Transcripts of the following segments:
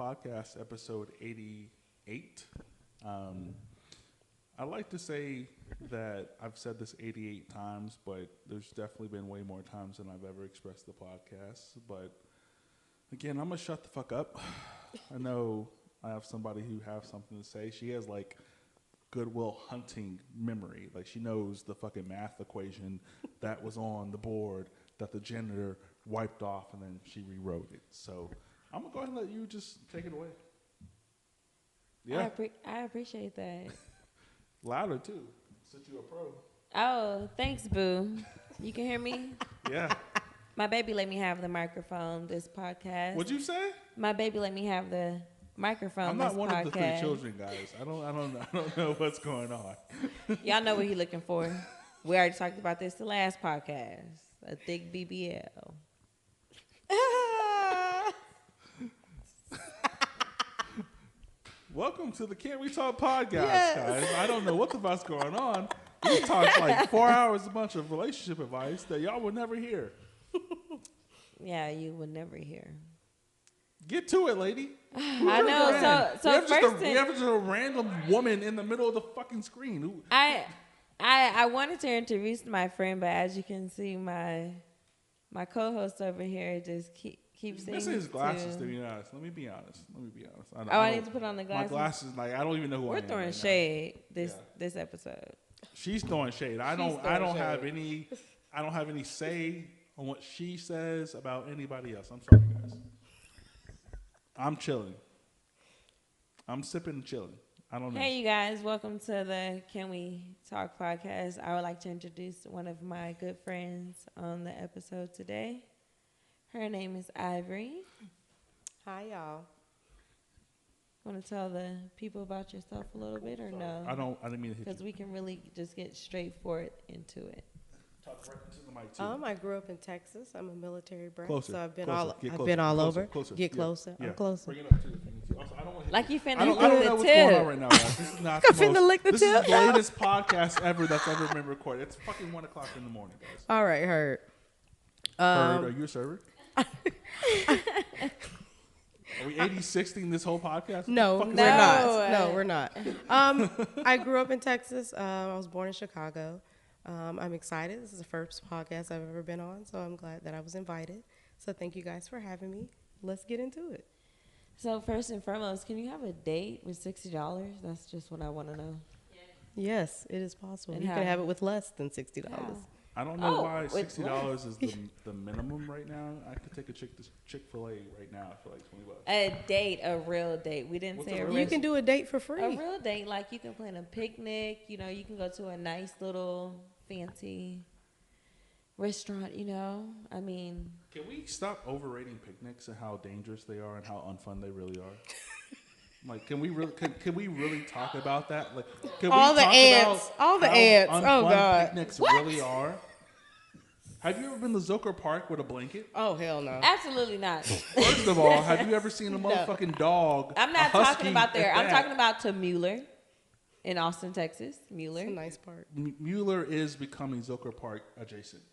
Podcast, episode 88. I like to say that I've said this 88 times, but there's definitely been way more times than I've ever expressed the podcast. But again, I'm going to shut the fuck up. I know I have somebody who has something to say. She has like Goodwill Hunting memory. Like she knows the fucking math equation that was on the board that the janitor wiped off and then she rewrote it. So I'm going to go ahead and let you just take it away. Yeah. I appreciate that. Louder, too, since you're a pro. Oh, thanks, boo. You can hear me? Yeah. My baby let me have the microphone this podcast. What'd you say? My baby let me have the microphone I'm this podcast. not one of the three children, guys. I don't know what's going on. Y'all know what he looking for. We already talked about this the last podcast. A thick BBL. Welcome to the Can't We Talk podcast, guys. I don't know what the fuck's going on. We talked like 4 hours, a bunch of relationship advice that y'all would never hear. Yeah, you would never hear. Get to it, lady. I know. So first, we have just a random woman in the middle of the fucking screen. I wanted to introduce my friend, but as you can see, my co-host over here just keeps saying missing his glasses. To be honest, let me be honest. I need to put on the glasses. My glasses, like I don't even know who I am. We're throwing right shade this episode. She's throwing shade. I don't have any say on what she says about anybody else. I'm sorry, guys. I'm chilling. I'm sipping and chilling. I don't know. Hey, you guys. Welcome to the Can We Talk podcast. I would like to introduce one of my good friends on the episode today. Her name is Ivory. Hi, y'all. Want to tell the people about yourself a little bit or no? I didn't mean to hit you. Because we can really just get straightforward into it. Talk right into the mic, too. I grew up in Texas. I'm a military brat, Closer, so I've been closer, all over. Closer. Get closer. Yeah. I'm closer. Bring it up, too, if you need to. Also, I don't want to Like you finna I don't know what's going on right now, guys. This is not the This is the latest podcast ever that's ever been recorded. It's fucking 1 o'clock in the morning, guys. All right, heard. Are you a server? Are we 80-60ing this whole podcast? No, we're not. No, we're not. I grew up in Texas. I was born in Chicago. I'm excited. This is the first podcast I've ever been on, so I'm glad that I was invited. So thank you guys for having me. Let's get into it. So first and foremost, can you have a date with $60? That's just what I want to know. Yes, it is possible. And you how? can have it with less than $60. How? I don't know why $60 is the minimum right now. I could take a Chick-fil-A right now for like $20. A date, a real date. We didn't say a real. You can do a date for free. A real date, like you can plan a picnic. You know, you can go to a nice little fancy restaurant. You know, I mean. Can we stop overrating picnics and how dangerous they are and how unfun they really are? Like, can we really talk about that? Like, can all we the talk ants, about all the how ants. unfun Oh God, picnics really are? Have you ever been to Zucker Park with a blanket? Oh hell no! Absolutely not. First of all, have you ever seen a motherfucking dog? I'm not talking about there. I'm talking about. to Mueller in Austin, Texas. Mueller. It's a nice park. Mueller is becoming Zucker Park adjacent.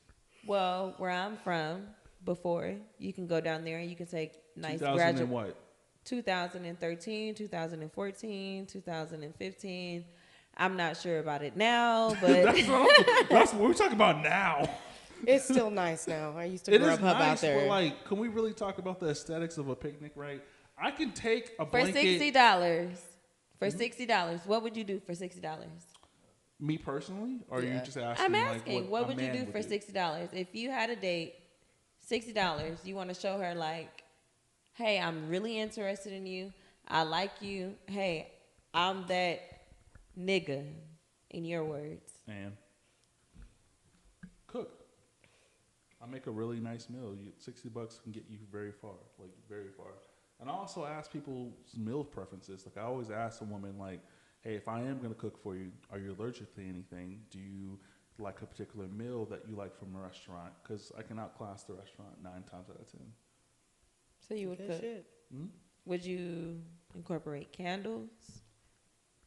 Well, where I'm from, before you can go down there and you can take nice 2000 and what? 2013, 2014, 2015. I'm not sure about it now, but that's what we're talking about now. It's still nice now. I used to grow up nice, out there. But like, can we really talk about the aesthetics of a picnic, right? I can take a for blanket. $60. For $60, what would you do for $60? Me personally, or are you just asking? I'm asking, like, what would you do for $60? If you had a date, $60, you want to show her like, hey, I'm really interested in you. I like you. Hey, I'm that nigga, in your words. And cook. I make a really nice meal. $60 can get you very far, like very far. And I also ask people's meal preferences. Like I always ask a woman, like, hey, if I am going to cook for you, are you allergic to anything? Do you like a particular meal that you like from a restaurant? Because I can outclass the restaurant 9 times out of 10. So you would cook. Shit. Would you incorporate candles?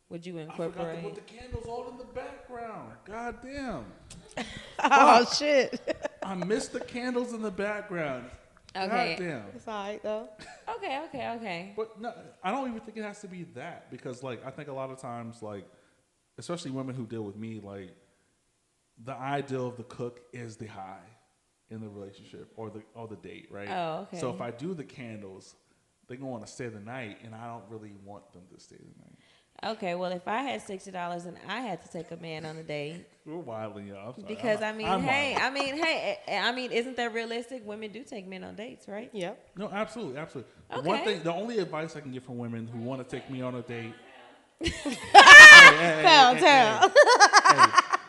Would you I forgot incorporate? to put the candles all in the background. God damn. Oh shit. I missed the candles in the background. Okay. God damn. It's all right though. Okay. But no, I don't even think it has to be that because, like, I think a lot of times, like, especially women who deal with me, like, the ideal of the cook is the high in the relationship or the date, right? Oh, okay. So if I do the candles, they're going to want to stay the night, and I don't really want them to stay the night. Okay, well, if I had $60 and I had to take a man on a date, We're wilding, y'all. I'm sorry. because I'm hey, wilding. isn't that realistic? Women do take men on dates, right? Yep. No, absolutely. Okay. The only advice I can give from women who want to take me on a date. Pound town.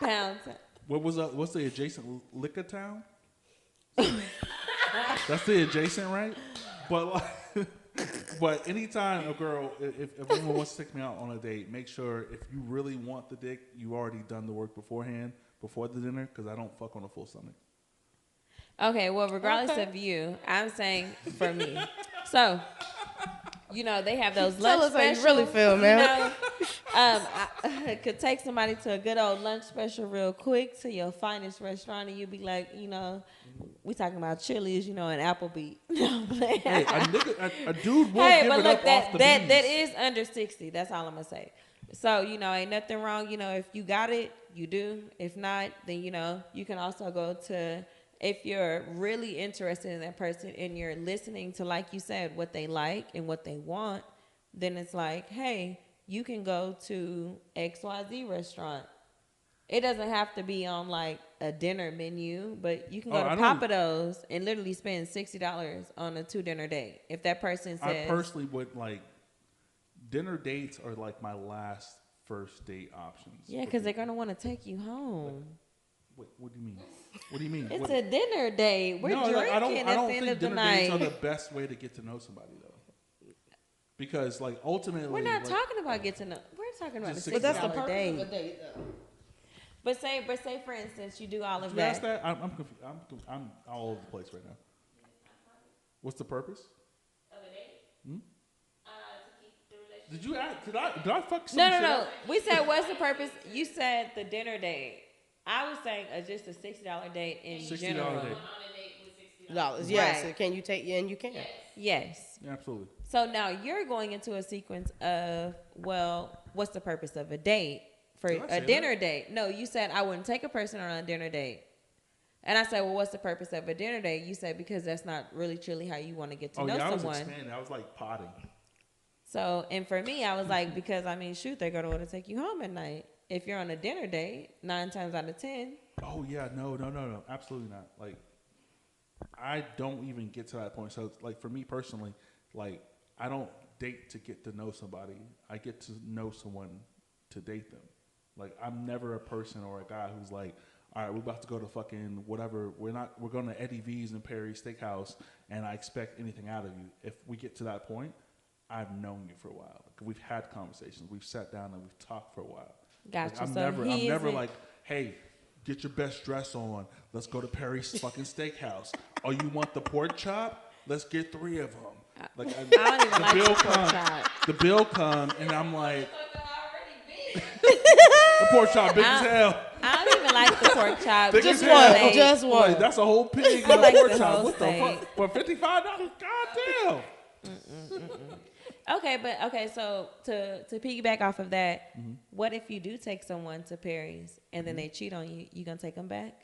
Pounds. What's the adjacent liquor town? That's the adjacent, right? But like, but anytime a girl, if a woman wants to take me out on a date, make sure if you really want the dick, you already done the work beforehand, before the dinner, because I don't fuck on a full stomach. Okay, well, regardless of you, I'm saying for me. So, they have those lunch Tell us specials. how you really feel, man. I could take somebody to a good old lunch special real quick to your finest restaurant, and you'd be like, we talking about Chili's, and Applebee's. Hey, a dude will Hey, give but it look, up off the that beans. is under 60. That's all I'm gonna say. So, ain't nothing wrong. If you got it, you do. If not, then you can also go to, if you're really interested in that person and you're listening to, like you said, what they like and what they want, then it's like, hey, you can go to XYZ restaurant. It doesn't have to be on like a dinner menu, but you can go to Papados and literally spend $60 on a 2-dinner date. If that person says, I personally would like dinner dates are like my last first date options. yeah, because they're gonna want to take you home. Wait, what do you mean? What do you mean? It's a dinner date. We're drinking I don't at the end think of the dinner night. dates are the best way to get to know somebody though. Because like ultimately, We're not talking about get to know. We're talking about a Just $60 But that's the date. purpose of a date, though. But say for instance, you do all of Did you ask that. that? I'm confused. I'm all over the place right now. What's the purpose? Of a date? Hmm? To keep the relationship. Did you ask? Did I fuck some No. shit up? We said what's the purpose? You said the dinner date. I was saying just a $60 date in $60 general. date. Dollars, yes. Right. Can you take? Yeah, and you can. Yes. Yeah, absolutely. So now you're going into a sequence of, well, what's the purpose of a date? For Did I a say dinner that? date. No, you said I wouldn't take a person on a dinner date. And I said, well, what's the purpose of a dinner date? You said because that's not really truly how you want to get to know I was someone. expanding. I was like potting. So, and for me, I was like, because shoot, they're going to want to take you home at night. If you're on a dinner date, 9 times out of 10. Oh yeah, no, absolutely not. Like, I don't even get to that point. So, like for me personally, like I don't date to get to know somebody. I get to know someone to date them. Like I'm never a person or a guy who's like, all right, we're about to go to fucking whatever. We're going to Eddie V's in Perry Steakhouse, and I expect anything out of you. If we get to that point, I've known you for a while. Like, we've had conversations. We've sat down and we've talked for a while. Gotcha. Like, I'm never like, hey, get your best dress on. Let's go to Perry's fucking Steakhouse. Oh, you want the pork chop? Let's get 3 of them. Like I don't even like the pork chop. The bill come, and I'm like, the pork chop big as hell. I don't even like the pork chop. Big Just as one. hell. Just one. Like, that's a whole pig I and like a pork the chop. whole What the steak. fuck? For $55? God damn. Okay, so to piggyback off of that, what if you do take someone to Perry's and then they cheat on you? You gonna take them back?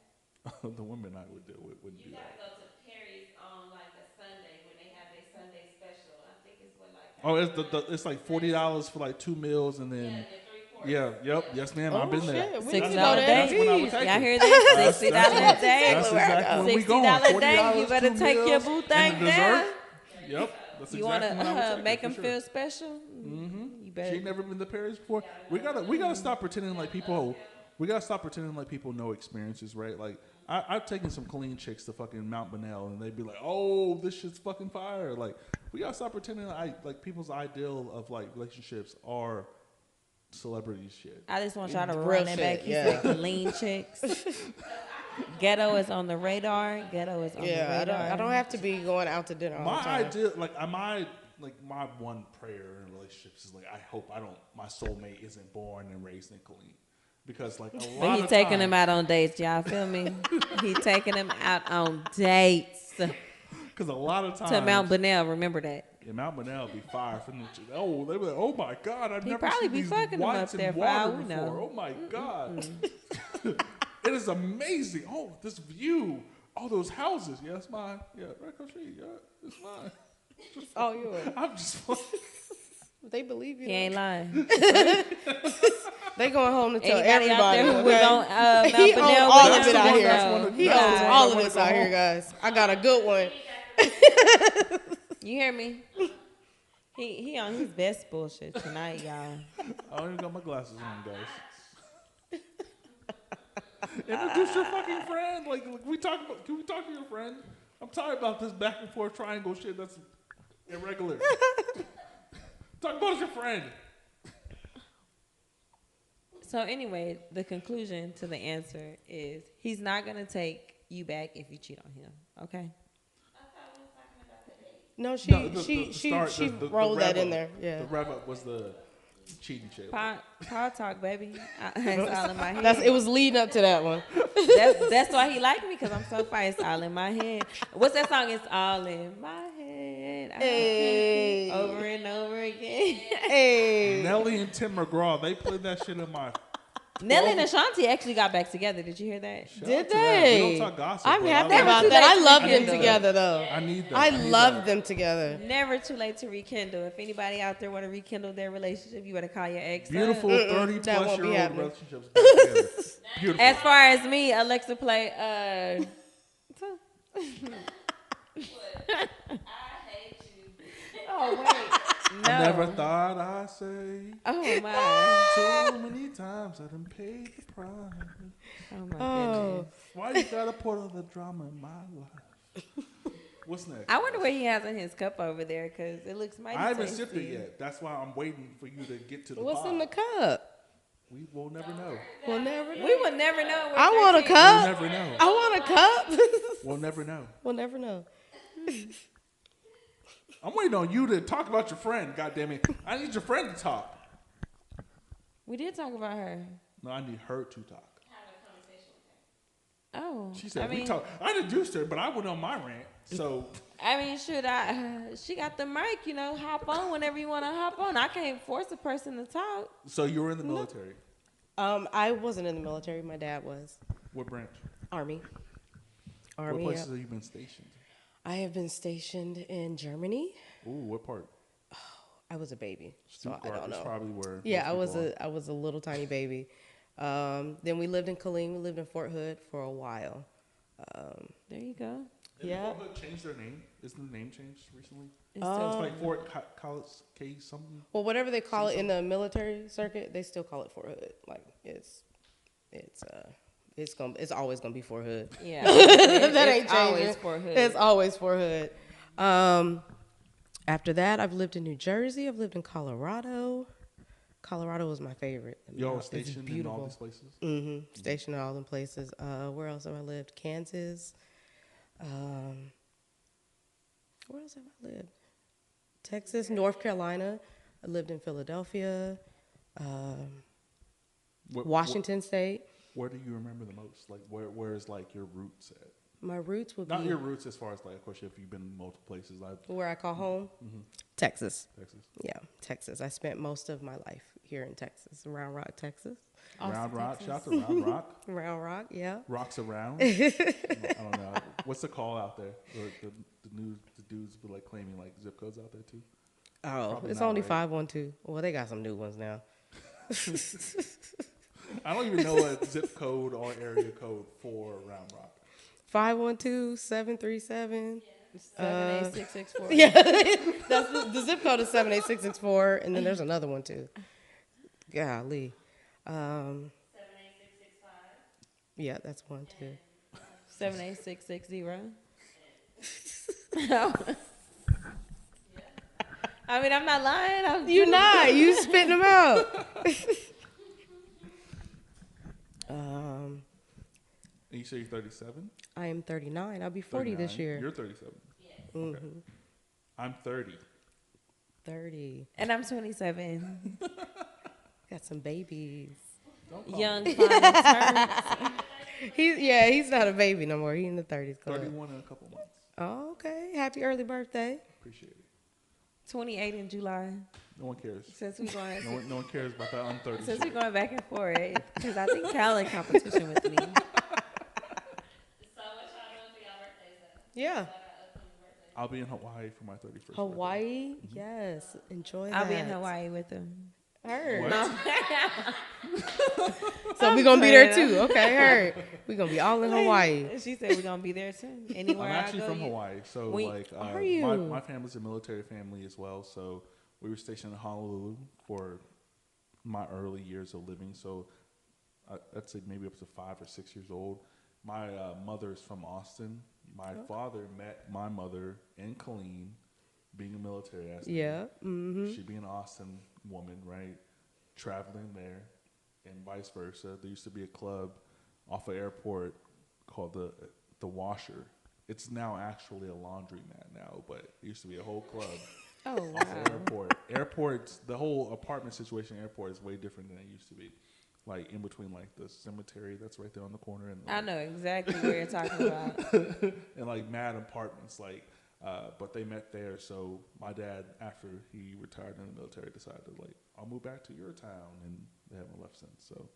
The women I would do it wouldn't do You that. gotta go to Perry's on like a Sunday when they have their Sunday special. I think it's what like. Oh, it's like $40 for like 2 meals, and then yes ma'am, I've been there. Shit, we $60 need to go to day. That's when I would Eddie's. take Y'all it. hear that? That's $60 a day. That's exactly where we going. $60 a day. You $40, better 2 take your meals, boo and thing the down. dessert. Yep. That's You exactly when I would wanna take it, make for them sure. feel special? You better. She ain't never been to Paris before. We gotta stop pretending like people. We gotta stop pretending like people know experiences, right? Like I've taken some clean chicks to fucking Mount Bonnell, and they'd be like, "Oh, this shit's fucking fire!" Like we gotta stop pretending like people's ideal of like relationships are celebrity shit. I just want y'all to Real run that shit, back. You yeah. said lean chicks. Ghetto is on the radar. Ghetto is on the Yeah, radar. I don't have to be going out to dinner all the My time. idea, my one prayer in relationships is like I hope my soulmate isn't born and raised in Killeen, because like a lot But he of taking times, them out on dates. Y'all feel me? He taking them out on dates because a lot of times to Mount Bonnell. Remember that. Yeah, Mount Manel be fire from the. Oh, they were like, oh my God! I've He never probably seen be these fucking them up whites there in for all water we before. know. Oh my God! It is amazing. Oh, this view. All those houses. Yeah, it's mine. Yeah, right across the street. Yeah, it's mine. Oh, yours. I'm just. They believe you. He ain't lying. They going home to tell Anybody out everybody. there who was okay? on Mount He Benel owns all with of us, it out you here. know, He that's the owns one all that of wanna this go out here, home. guys. I got a good one. You hear me? He on his best bullshit tonight, y'all. I don't even got my glasses on, guys. Introduce your fucking friend. Like can we talk to your friend? I'm tired about this back and forth triangle shit. That's irregular. Talk about your friend. So anyway, the conclusion to the answer is he's not gonna take you back if you cheat on him. Okay. No, she The rolled that rev in up. there. Yeah. The rev up was the cheating shit. Pod talk, baby. It's all in my head. It was leading up to that one. That's why he liked me, because I'm so fine. It's all in my head. What's that song? It's all in my head. I Hey. think over and over again. Hey. Nelly and Tim McGraw, they played that shit in my. Nelly and Ashanti actually got back together. Did you hear that? Shout Did out to that. they? We don't talk gossip. I'm but happy I Never about too that. late I to love them rekindle. together, though. I need that. I need love that. them together. Never too late to rekindle. If anybody out there want to rekindle their relationship, you better call your ex. Beautiful up. 30 that plus won't be year old happening. relationships back together. Beautiful. As far as me, Alexa play. Oh wait, no. I never thought I'd say Oh my. so many times I done paid the price. Oh my Oh. goodness. Why you gotta put all the drama in my life? What's next? I wonder what he has in his cup over there, because it looks mighty I haven't tasty. sipped it yet. That's why I'm waiting for you to get to the What's pod. in the cup? We will never know. We'll never know. We would never know. We're I want a 13. We'll cup. never know. I want a cup. We'll never know. We'll never know. I'm waiting on you to talk about your friend. God damn it! I need your friend to talk. We did talk about her. No, I need her to talk. Oh, She said I mean, we talk. I introduced her, but I went on my rant. So I mean, she got the mic, hop on whenever you want to hop on. I can't force a person to talk. so you were in the military. I wasn't in the military. My dad was. What branch? Army. What Army. places have you been stationed? I have been stationed in Germany. Ooh, what part? I was a baby, so I Stuttgart don't is know. probably where. Yeah, most people I was a little tiny baby. Then we lived in Killeen. We lived in Fort Hood for a while. There you go. Did Yeah. Fort Hood change their name? Isn't the name changed recently? It's Oh. It's still, like Fort College K something. Well, whatever they call it in the military circuit, they still call it Fort Hood. Like it's always gonna be Fort Hood. yeah. That ain't it's always changing. for hood. It's always Fort Hood. After that, I've lived in New Jersey. I've lived in Colorado. Colorado was my favorite. Y'all were It's stationed in all these places. Mm-hmm. Stationed in all them places. Where else have I lived? Kansas. Where else have I lived? Texas, North Carolina. I lived in Philadelphia, Washington State. Where do you remember the most? Like where is like your roots at? My roots would Not be your roots as far as like, of course, if you've been in multiple places, like where I call home. Texas. Texas, Yeah, Texas. I spent most of my life here in Texas, Round Rock, Texas. Austin, Round Rock. Texas. Shout out to Round Rock. Round Rock, yeah. Rocks around. I don't know. What's the call out there? The dudes be like claiming like zip codes out there too. Oh, Probably it's not, only right? 512. Well, they got some new ones now. I don't even know a zip code or area code for Round Rock. 512-737. 78664. Yeah, that's the zip code is 78664, and then there's another one too. Golly. 78665. Yeah, that's one too. 78660. I mean, I'm not lying. You not. You spitting them out. And you say you're 37? I am 39. I'll be 40 this 39. year. You're 37. Yes. Okay. I'm 30. 30. And I'm 27. Got some babies. Don't call Young, me. fine, and turned. He's not a baby no more. He's in the 30s club. 31 in a couple months. Oh, okay. Happy early birthday. Appreciate it. 28 in July. No one cares. Since we going, No one cares about that un-30 since shit. we going back and forth, because I think Cal in competition with me. So what y'all doing for y'all birthdays then? Yeah. Y'all got upcoming birthdays? I'll be in Hawaii for my 31st birthday. Hawaii, yes. Enjoy that. I'll be in Hawaii with him. Heard. What? So we gonna be there too. Okay, heard. We gonna be all in Hawaii. She said we're gonna be there too. Anywhere I'm actually I go, from Hawaii, so are you? my family's a military family as well. So we were stationed in Honolulu for my early years of living. So I'd say maybe up to 5 or 6 years old. My mother is from Austin. My father met my mother in Killeen, being a military asset. Yeah. Mm-hmm. She being an Austin woman, right? Traveling there, and vice versa. There used to be a club off of airport called the Washer. It's now actually a laundromat now, but it used to be a whole club Oh off wow. of airport. Airports, the whole apartment situation in airport is way different than it used to be. Like in between like the cemetery that's right there on the corner, and I know exactly what you're talking about. and like mad apartments, like. But they met there, so my dad, after he retired in the military, decided like, I'll move back to your town, and they haven't left since. So,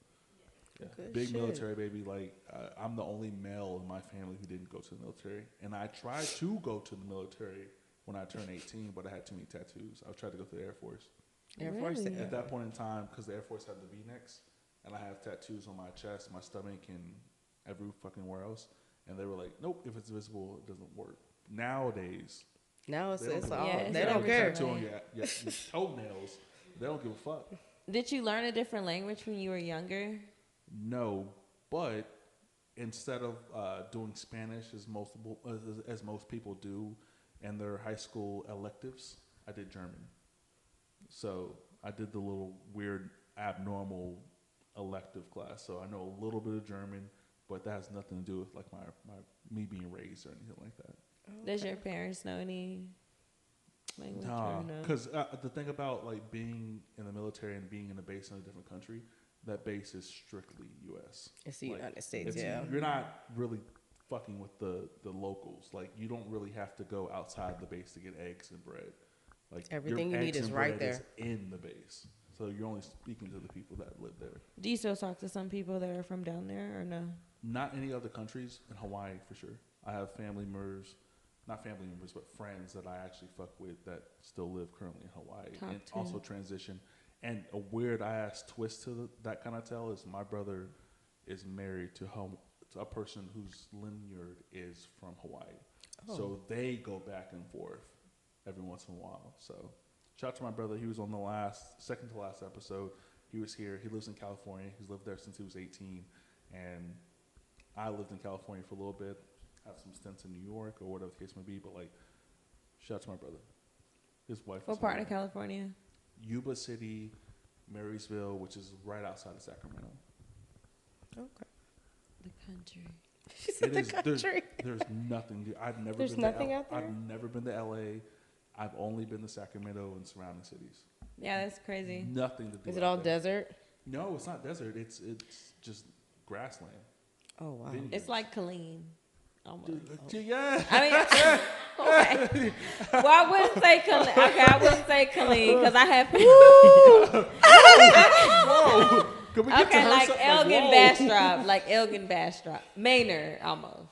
yeah, Good big shit. military baby. Like, I'm the only male in my family who didn't go to the military, and I tried to go to the military when I turned 18, but I had too many tattoos. I tried to go to the Air Force. Air Force. Really? Yeah. At that point in time, because the Air Force had the V-necks, and I have tattoos on my chest, my stomach, and every fucking where else, and they were like, nope, if it's visible, it doesn't work. Nowadays, Now it's they don't it's give a all. Yeah, fuck. it's They You don't have a care. tattoo on your toenails. They don't give a fuck. Did you learn a different language when you were younger? No, but instead of doing Spanish as most people do in their high school electives, I did German. So I did the little weird abnormal elective class. So I know a little bit of German, but that has nothing to do with like my me being raised or anything like that. Does your parents know any language? Nah, or no? because the thing about like being in the military and being in a base in a different country, that base is strictly U.S. It's the Like, United States. It's- Yeah. You're not really fucking with the locals. Like you don't really have to go outside the base to get eggs and bread. Like Everything your you need eggs is and right bread is there. in the base. So you're only speaking to the people that live there. Do you still talk to some people that are from down there or no? Not any other countries. In Hawaii, for sure. I have family members, not family members, but friends that I actually fuck with that still live currently in Hawaii Talk and to. also transition. And a weird ass twist to that kind of tell is my brother is married to a person whose lineage is from Hawaii. So they go back and forth every once in a while. So shout out to my brother. He was on the second to last episode. He was here. He lives in California. He's lived there since he was 18. And I lived in California for a little bit. Have some stints in New York or whatever the case may be. But like, shout out to my brother. His wife. What is part of Hawaiian. California? Yuba City, Marysville, which is right outside of Sacramento. Okay. The country. She said the There's, country. there's nothing. I've never There's been nothing to out there? I've never been to LA. I've only been to Sacramento and surrounding cities. Yeah, that's crazy. Nothing to do. Is it out all there. desert? No, it's not desert. It's just grassland. Oh wow. Vineyards. It's like Killeen. Almost. Yeah. I mean, okay. Well, I wouldn't say Killeen. Okay, I wouldn't say Killeen because I have. Whoa. Can we get to Okay, her like side? Elgin whoa. Bastrop, like Elgin Bastrop, Maynard almost.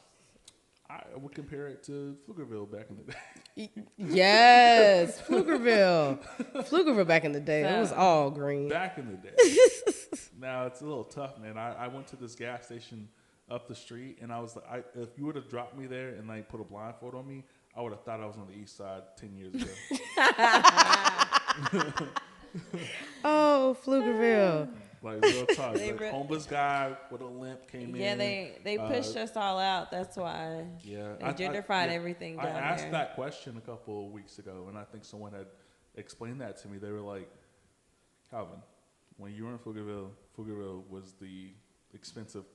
I would compare it to Pflugerville back in the day. Yes, Pflugerville back in the day, it was all green. Back in the day. Now it's a little tough, man. I went to this gas station up the street, and I was like, if you would have dropped me there and like put a blindfold on me, I would have thought I was on the east side 10 years ago. Oh, Pflugerville. Like real talk. They Like, re- homeless guy with a limp came in. Yeah, they pushed us all out. That's why. Yeah, They gentrified everything I down asked there. that question a couple of weeks ago, and I think someone had explained that to me. They were like, Calvin, when you were in Pflugerville was the expensive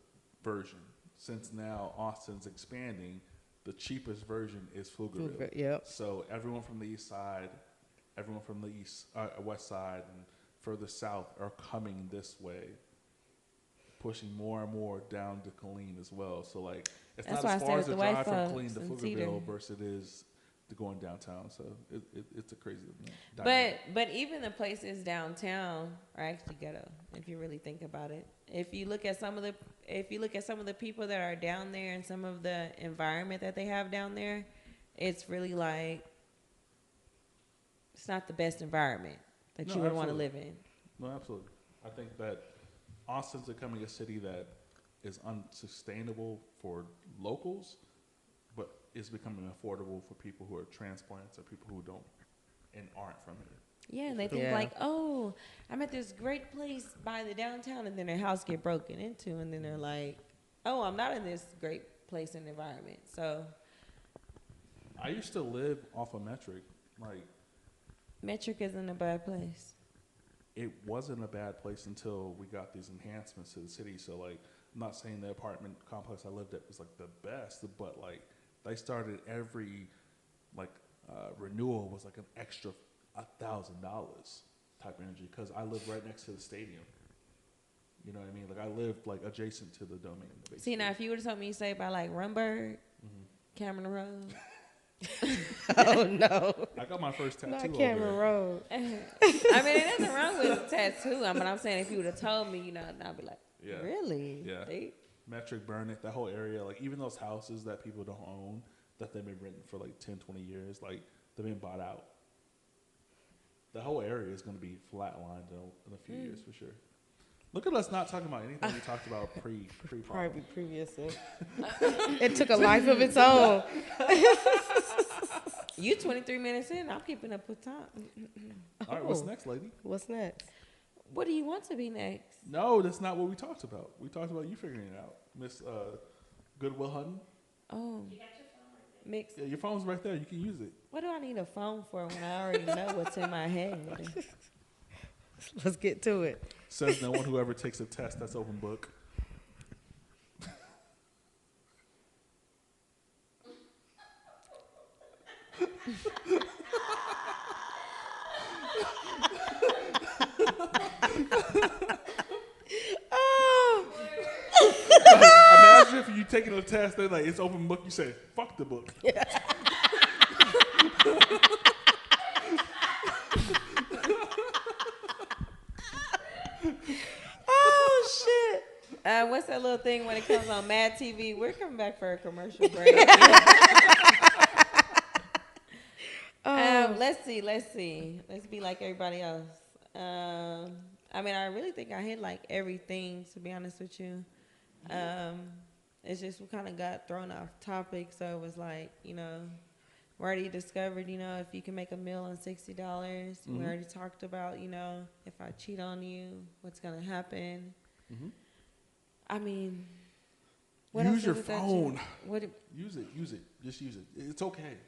version. Since now Austin's expanding, the cheapest version is Pflugerville. Yep. So everyone from the east side, everyone from the west side, and further south are coming this way, pushing more and more down to Killeen as well. So like, it's That's not why I as stay far with as a the white drive from folks Killeen to in Pflugerville Cedar. versus it is to going downtown. So it's a crazy dynamic. But even the places downtown are actually ghetto if you really think about it. If you look at some of the people that are down there and some of the environment that they have down there, it's really like it's not the best environment that you would want to live in. No, absolutely. I think that Austin's becoming a city that is unsustainable for locals, but is becoming affordable for people who are transplants or people who don't and aren't from here. Yeah, and they think like, oh, I'm at this great place by the downtown, and then their house get broken into, and then they're like, oh, I'm not in this great place and environment. So I used to live off of Metric. Like, Metric isn't a bad place. it wasn't a bad place until we got these enhancements to the city. So, like, I'm not saying the apartment complex I lived at was like the best, but like they started every like renewal was like an extra $1,000 type energy because I live right next to the stadium. You know what I mean? Like I lived like adjacent to the domain. Basically. See, now if you would have told me you say by like Rumberg, Cameron Road. Oh no! I got my first tattoo. Not Cameron Road. I mean, there's nothing wrong with a tattoo. But I'm saying if you would have told me, you know, I'd be like, really? Yeah. They, Metric, Burnett, that whole area, like even those houses that people don't own, that they've been renting for like 10, 20 years, like they've been bought out. The whole area is going to be flatlined in a few years for sure. Look at us not talking about anything we talked about previously. It took a life of its own. you 23 minutes in, I'm keeping up with time. All right, what's next, lady? What's next? What do you want to be next? No, that's not what we talked about. We talked about you figuring it out, Miss Goodwill Hutton. Oh, mix. Yeah, your phone's right there. You can use it. What do I need a phone for when I already know what's in my head? Let's get to it. Says no one who ever takes a test that's open book. Imagine if you taking a test, they're like, it's open book. You say, fuck the book. Oh shit! What's that little thing when it comes on Mad TV? We're coming back for a commercial break. Let's see. Let's be like everybody else. I mean, I really think I hit like everything, to be honest with you. It's just we kind of got thrown off topic, so it was like, you know, we already discovered, you know, if you can make a meal on $60. Mm-hmm. We already talked about, you know, if I cheat on you, what's gonna happen. Mm-hmm. I mean, what use your phone. Use it. Just use it. It's okay.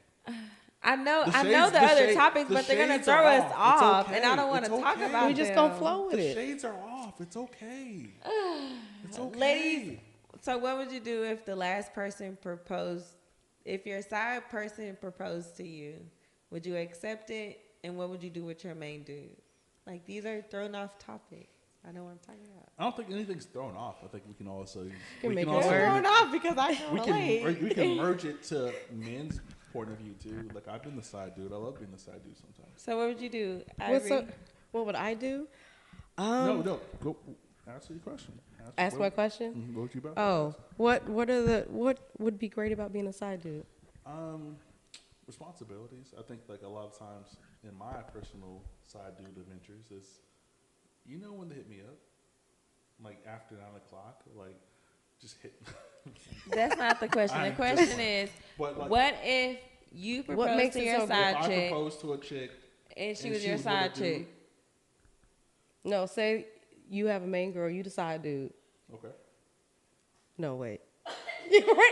I know the other topics, but they're gonna throw us off, and I don't want to talk about them. We just gonna flow with The it. shades are off. It's okay. It's okay. Ladies, so what would you do if the last person proposed? If your side person proposed to you, would you accept it? And what would you do with your main dude? Like, these are thrown off topics. I know what I'm talking about. I don't think anything's thrown off. I think we can also thrown off because I can relate. We can merge it to men's point of view too. Like, I've been the side dude. I love being the side dude sometimes. So what would you do, Ivory? What would I do? No. Go answer your question. Ask my question. Mm-hmm. What would you about? Oh, what would be great about being a side dude? Responsibilities. I think like a lot of times in my personal side dude adventures is, you know, when to hit me up, like after 9 o'clock, like just hit. That's not the question. The question is, like, what if you propose to your side chick? I proposed to a chick, and she was your side chick. No, say you have a main girl, you the side dude. Okay. No, wait.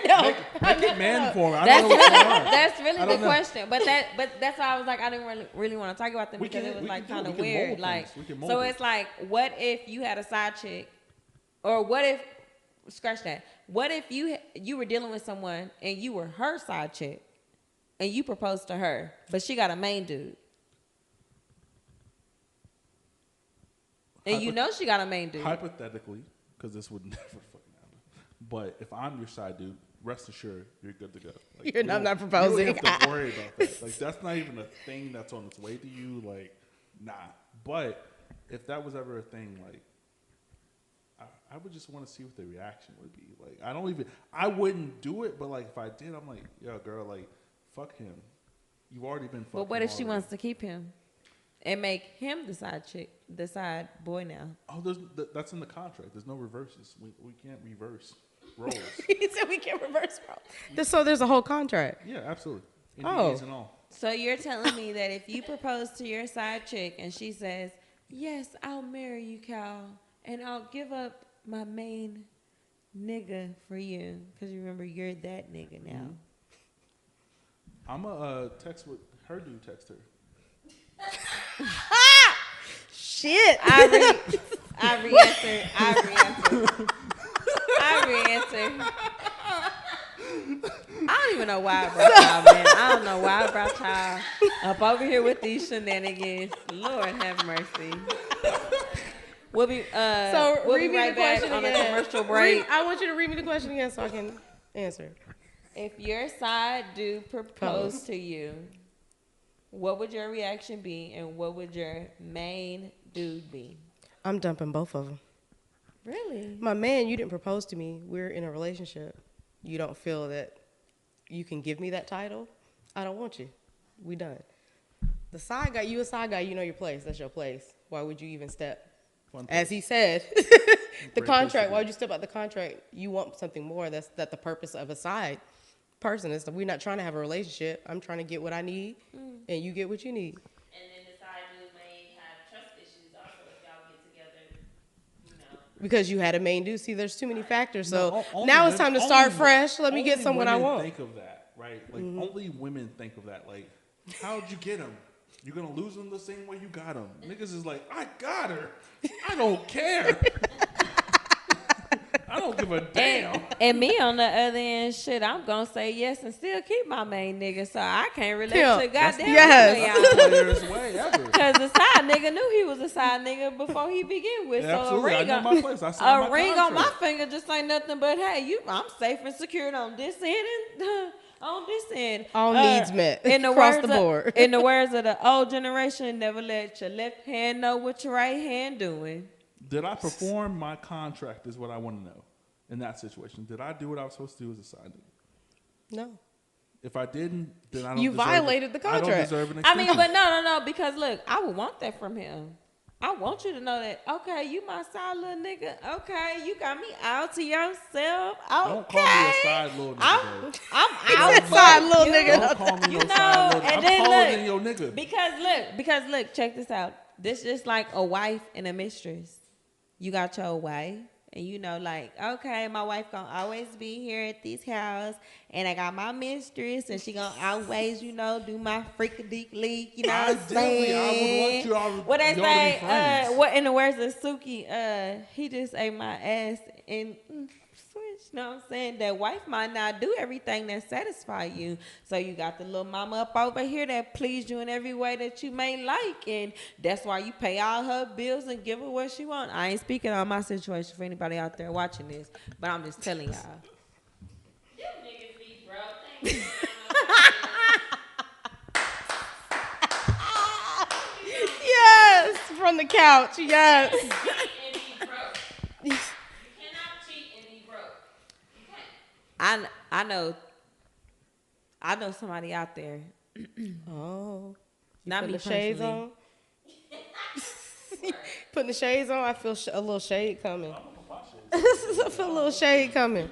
No. Make it man for me. That's really the question. But that's why I was like, I didn't really want to talk about them because it was like kind of weird. Like, so it's like, what if you had a side chick, or what if, scratch that. What if you were dealing with someone and you were her side chick, and you proposed to her, but she got a main dude, and you know she got a main dude. Hypothetically, because this would never fucking happen. But if I'm your side dude rest assured, you're good to go. Like, I'm you not don't- proposing. You don't have to worry about that. Like, that's not even a thing that's on its way to you. Like, nah. But if that was ever a thing, like, I would just want to see what the reaction would be. Like, I wouldn't do it, but like, if I did, I'm like, yo, girl, like, fuck him. You've already been fucked. But what if she wants to keep him and make him the side boy now? Oh, that's in the contract. There's no reverses. We can't reverse roles. He said we can reverse roles. So there's a whole contract. Yeah, absolutely. Oh. NDAs and all. So you're telling me that if you propose to your side chick and she says, yes, I'll marry you, Cal, and I'll give up my main nigga for you, because you remember you're that nigga now. I'm a text with her. Do text her. Shit. I re-answer. I don't even know why I brought y'all, man. I don't know why I brought y'all up over here with these shenanigans. Lord have mercy. We'll be right back on a commercial break. I want you to read me the question again so I can answer. If your side dude proposed to you, what would your reaction be, and what would your main dude be? I'm dumping both of them. Really? My man, you didn't propose to me. We're in a relationship. You don't feel that you can give me that title? I don't want you. We done. The side guy, you a side guy, you know your place. That's your place. Why would you even step? As he said, the contract, why would you step out the contract? You want something more. That's the purpose of a side person. Is we're not trying to have a relationship. I'm trying to get what I need, and you get what you need. And then the side dude may have trust issues also if y'all get together, you know. Because you had a main dude. See, there's too many factors. So only now it's women- time to start only- fresh. Let me get only someone I women want. Think of that, right? Like only women think of that. Like, how'd you get him? You're gonna lose him the same way you got him. Niggas is like, I got her. I don't care. I don't give a damn. And me on the other end, shit, I'm gonna say yes and still keep my main nigga, so I can't relate Yeah, to goddamn yes. y'all. Clearest way ever. Because the side nigga knew he was a side nigga before he began with. Yeah, so absolutely. I know my place. I signed a my ring on my contract. finger just ain't nothing but, hey, I'm safe and secured on this end and on this end. All needs met In the across words the board. In the words of the old generation, never let your left hand know what your right hand doing. Did I perform my contract? Is what I want to know. In that situation, did I do what I was supposed to do as a side nigga? No. If I didn't, then I don't. You deserve violated the I don't contract. deserve an I extension. mean, but no, because look, I would want that from him. I want you to know that, okay, you my side little nigga. Okay, you got me out to yourself. Okay. Don't call me a side little nigga. though. I'm out Side for little you. nigga. Don't call me You no know, side little. and I'm then taller look, than your nigga. Because look, check this out. This just like a wife and a mistress. You got your wife, and you know, like, okay, my wife gonna always be here at this house, and I got my mistress, and she gonna always, you know, do my freak-a-deek leak, you know what I'm saying? I would want you all, What they y'all to be friends. say? What in the words of Suki? He just ate my ass and switch. You know what I'm saying? That wife might not do everything that satisfy you. So you got the little mama up over here that please you in every way that you may like, and that's why you pay all her bills and give her what she want. I ain't speaking on my situation for anybody out there watching this, but I'm just telling y'all. Them niggas be broke. They ain't Yes, from the couch. Yes. cheat and be broke. You cannot cheat and be broke. You can't. I know somebody out there. Oh. Not Putting me the shades personally. on. Putting the shades on. I feel a little shade coming. I feel a little shade coming.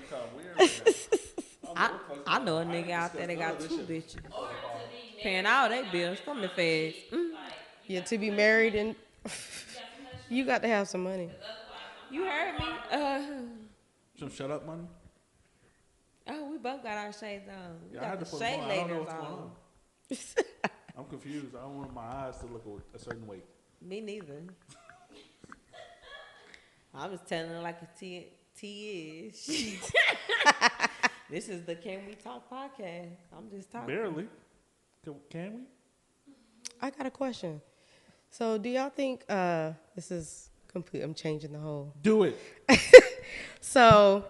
I know a nigga out there that got 2 bitches. Paying all their bills from the feds. Yeah, to be married and you got to have some money. You heard me? Some shut up money. We both got our shades on. We Yeah, I had got to the put them shade on. I don't know layers what's going on. I'm confused. I don't want my eyes to look a certain way. Me neither. I was telling her like a T is. This is the Can We Talk podcast. I'm just talking. Barely. Can we? I got a question. So do y'all think this is complete? I'm changing the whole. Do it. So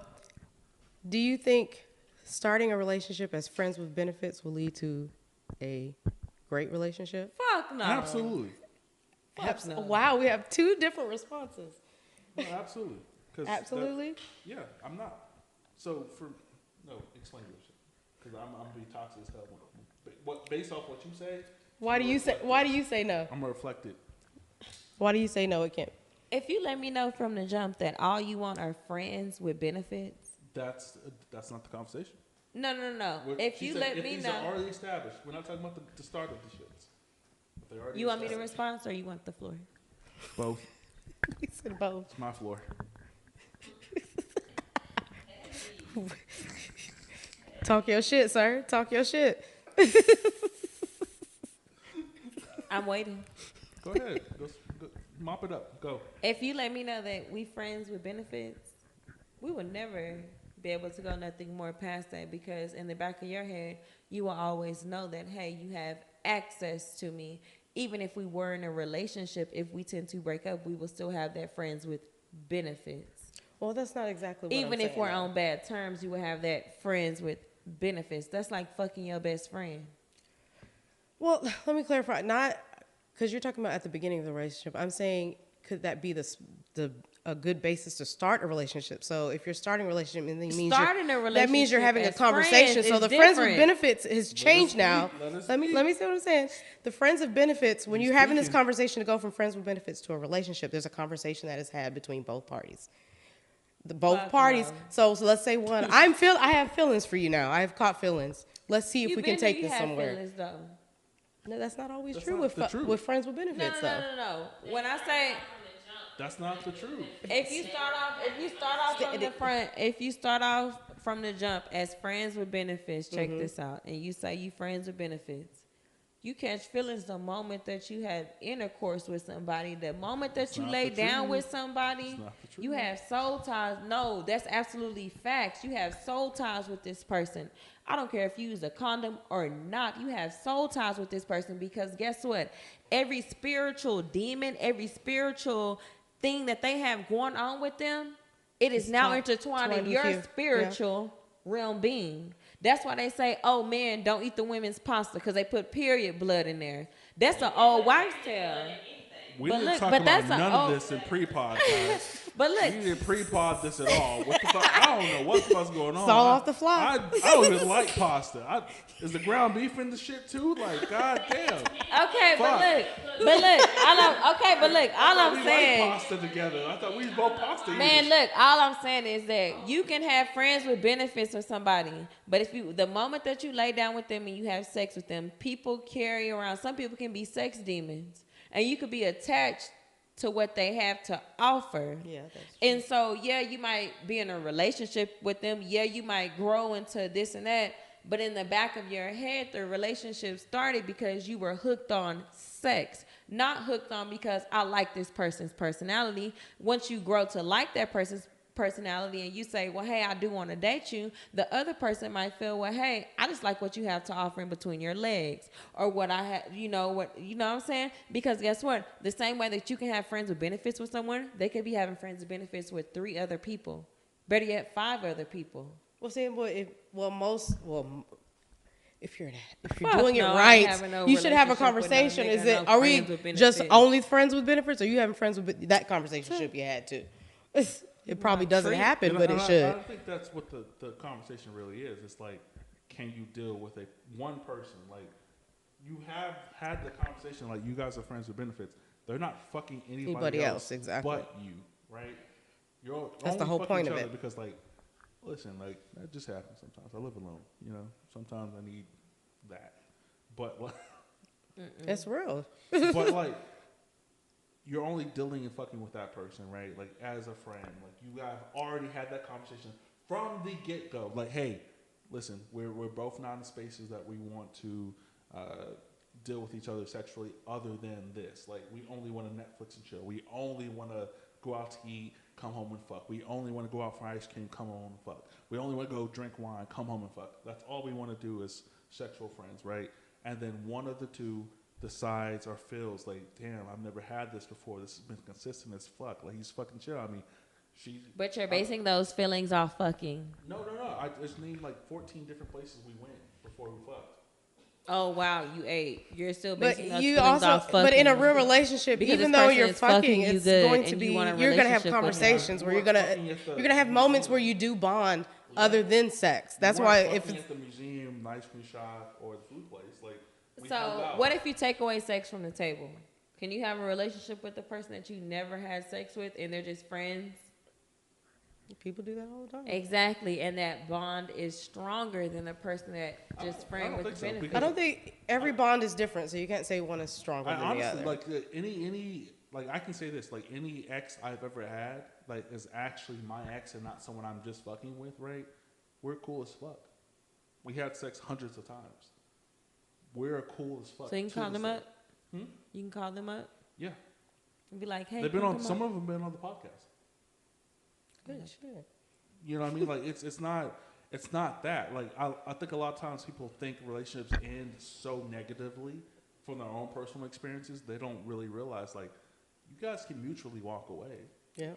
do you think starting a relationship as friends with benefits will lead to a great relationship? Fuck no. Absolutely. Fuck no. Wow, we have two different responses. No, absolutely. 'Cause Absolutely. yeah, I'm not. So explain your shit. Because I'm gonna be toxic as hell. Based off what you say? Why do you say no? I'm gonna reflect it. Why do you say no? It can't. If you let me know from the jump that all you want are friends with benefits, That's not the conversation. no. If you let me these know, are already established, we're not talking about the start of the shits. If they're already you want me to established. respond or you want the floor? Both. He said both. It's my floor. Talk your shit, sir. Talk your shit. I'm waiting. Go ahead. Go, mop it up. Go. If you let me know that we friends with benefits, we will never be able to go nothing more past that, because in the back of your head, you will always know that, hey, you have access to me. Even if we were in a relationship, if we tend to break up, we will still have that friends with benefits. Well, that's not exactly what Even I'm if saying, we're though. on bad terms, you will have that friends with benefits. That's like fucking your best friend. Well, let me clarify. Not because you're talking about at the beginning of the relationship. I'm saying, could that be a good basis to start a relationship? So if you're starting a relationship, and then that means you're having a as conversation. friends So is the friends with different. benefits has changed now. Let us Let me say what I'm saying. The friends of benefits, when You're you're having this speaking. conversation to go from friends with benefits to a relationship, there's a conversation that is had between both parties. Both Fuck parties. no. So let's say one. I have feelings for you now. I have caught feelings. Let's see if we can take this somewhere. Feelings, though. No, that's not always That's true not the truth. with friends with No, benefits, no. When I say That's not the truth. if you start off from the front, if you start off from the jump as friends with benefits, check this out, and you say you friends with benefits, you catch feelings the moment that you have intercourse with somebody, the moment that you not lay the down truth. with somebody, It's not the truth. you have soul ties. No, that's absolutely facts. You have soul ties with this person. I don't care if you use a condom or not. You have soul ties with this person, because guess what? Every spiritual demon, every spiritual thing that they have going on with them, it is now intertwined in with your you. spiritual realm being. That's why they say, oh, men, don't eat the women's pasta, because they put period blood in there. That's an old wives' tale. We But didn't look, talk but about that's none a- of oh. this in pre-pod, guys. But look, We didn't pre-pod this at all. What the fuck? I don't know what the fuck's going on. It's all off the fly. I don't even like pasta. Is the ground beef in the shit too? Like, goddamn. okay, Fuck. but look, all I'm We saying, like pasta together. I thought we was both pasta man, eaters. look, all I'm saying is that you can have friends with benefits with somebody, but the moment that you lay down with them and you have sex with them, people carry around. Some people can be sex demons, and you could be attached to what they have to offer. Yeah, that's true. And so, yeah, you might be in a relationship with them. Yeah, you might grow into this and that. But in the back of your head, the relationship started because you were hooked on sex, not hooked on because I like this person's personality. Once you grow to like that person's personality and you say, well, hey, I do want to date you, the other person might feel, well, hey, I just like what you have to offer in between your legs, or what I have, you know what I'm saying? Because guess what? The same way that you can have friends with benefits with someone, they could be having friends with benefits with 3 other people. Better yet, 5 other people. Well, see, if you're Fuck doing it no, I ain't right, having no you should have a relationship with no conversation. nigga, no Are we friends with just benefits. only friends with benefits, or you having friends with that conversation should be had too? It probably doesn't happen, but it should. I think that's what the conversation really is. It's like, can you deal with one person? Like, you have had the conversation, like, you guys are friends with benefits. They're not fucking anybody else exactly. but you, right? You're That's the only whole fucking point each of other it. Because, like, listen, like, that just happens sometimes. I live alone, you know? Sometimes I need that. But, like, It's real. but like, you're only dealing and fucking with that person, right? Like, as a friend, like, you have already had that conversation from the get go. Like, hey, listen, we're both not in spaces that we want to deal with each other sexually, other than this. Like, we only want to Netflix and chill. We only want to go out to eat, come home and fuck. We only want to go out for ice cream, come home and fuck. We only want to go drink wine, come home and fuck. That's all we want to do as sexual friends, right? And then one of the two decides or feels like, damn, I've never had this before. This has been consistent as fuck. Like, he's fucking chill. I mean, But you're basing those feelings off fucking. No. I just named like 14 different places we went before we fucked. Oh wow, you ate. You're still But basing those you feelings also, off fucking. but in a real relationship, Because even this though person you're is fucking fucking, you it's good going and to be you want a you're gonna have relationship with them. conversations where We're you're gonna fucking at the have moments museum. where you do bond other than sex. That's We why weren't if fucking it's, at the museum, the ice cream shop, or the food place, like we hung So out. what if you take away sex from the table? Can you have a relationship with the person that you never had sex with and they're just friends? people do that all the time. Exactly, and that bond is stronger than a person that just friend don't with think so, benefits. I don't think every bond is different, so you can't say one is stronger I than honestly the other. like any like I can say this, like any ex I've ever had like is actually my ex and not someone I'm just fucking with, right? We're cool as fuck. We had sex hundreds of times. We're cool as fuck. So you can to call this them day. up. You can call them up Yeah, and be like, "Hey, they've been come on. come Some up. of them been on the podcast. Good shit. You know what I mean? Like it's not that. Like I think a lot of times people think relationships end so negatively from their own personal experiences. They don't really realize like you guys can mutually walk away Yeah,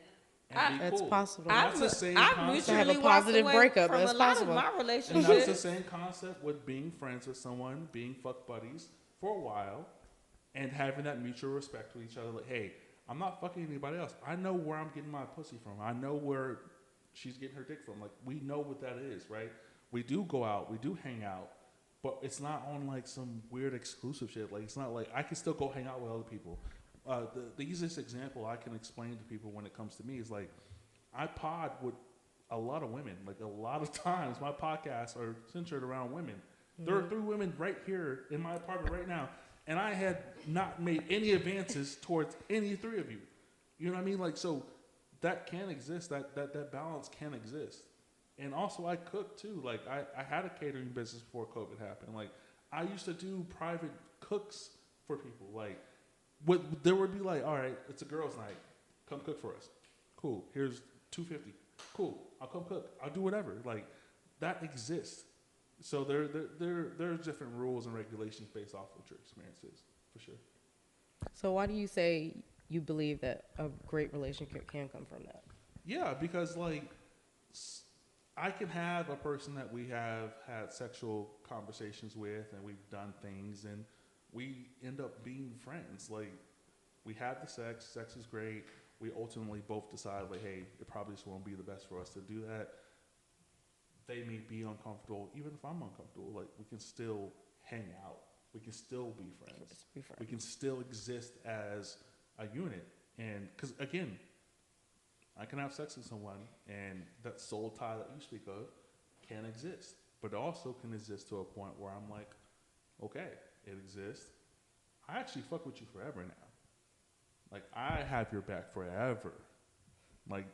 and be that's cool. possible. And that's the same I've concept. To have a mutually walked positive away breakup, from that's a lot possible. of my And that's the relationships. same concept with being friends with someone, being fuck buddies for a while, and having that mutual respect with each other. Like, hey, I'm not fucking anybody else. I know where I'm getting my pussy from. I know where she's getting her dick from. Like, we know what that is, right? We do go out, we do hang out, but it's not on like some weird exclusive shit. Like, it's not like I can still go hang out with other people. The easiest example I can explain to people when it comes to me is like, I pod with a lot of women. Like a lot of times, my podcasts are centered around women. There are 3 women right here in my apartment right now, and I had not made any advances towards any 3 of you. You know what I mean? Like, so that can exist. That balance can exist. And also, I cook too. Like, I had a catering business before COVID happened. Like, I used to do private cooks for people. Like, there would be like, all right, it's a girls' night. Come cook for us. Cool. Here's $250. Cool. I'll come cook. I'll do whatever. Like, that exists. So there's different rules and regulations based off what your experience is, for sure. So why do you say you believe that a great relationship can come from that? Yeah, because like I can have a person that we have had sexual conversations with, and we've done things, and we end up being friends. Like, we have the sex. Sex is great. We ultimately both decide, like, hey, it probably just won't be the best for us to do that. They may be uncomfortable, even if I'm uncomfortable. Like, we can still hang out. We can still be friends. Just be friends. We can still exist as a unit. And because again, I can have sex with someone, and that soul tie that you speak of can exist, but it also can exist to a point where I'm like, okay, it exists. I actually fuck with you forever now. Like, I have your back forever. Like,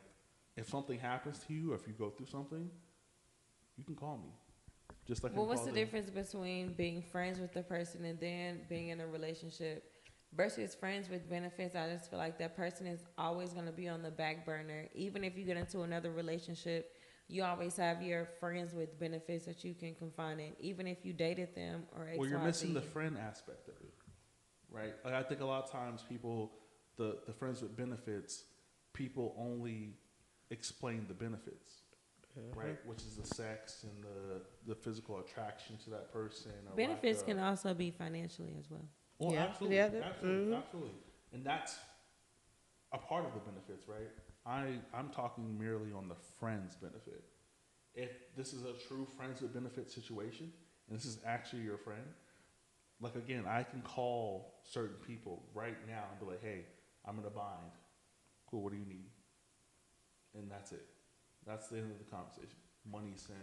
if something happens to you, or if you go through something, you can call me. Just like Well, I what's call the them. difference between being friends with the person and then being in a relationship versus friends with benefits? I just feel like that person is always going to be on the back burner. Even if you get into another relationship, you always have your friends with benefits that you can confide in, even if you dated them or XYZ. Well, you're missing the friend aspect of it, right? Like, I think a lot of times people, the friends with benefits, people only explain the benefits. Right, which is the sex and the physical attraction to that person. Or Benefits lack can of. also be financially as well. Well, Yeah, absolutely, yeah, absolutely, and that's a part of the benefits, right? I'm talking merely on the friends benefit. If this is a true friends with benefit situation, and this is actually your friend, like, again, I can call certain people right now and be like, hey, I'm in a bind. Cool, what do you need? And that's it. That's the end of the conversation. Money sent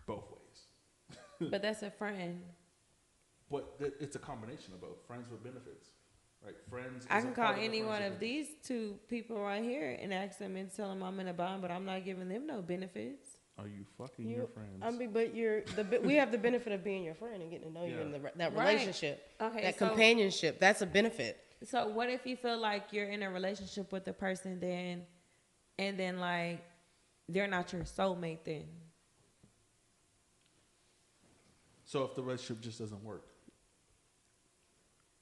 both ways. But that's a friend. But it's a combination of both. Friends with benefits. Right? Friends. I is a can part call of the any one friends of with these 2 people right here and ask them and tell them I'm in a bond, but I'm not giving them no benefits. benefits. Are you fucking your friends? I mean, but we have the benefit of being your friend and getting to know you in that Right. relationship, Okay, that so- companionship. That's a benefit. So what if you feel like you're in a relationship with a person and then like they're not your soulmate then? So if the relationship just doesn't work,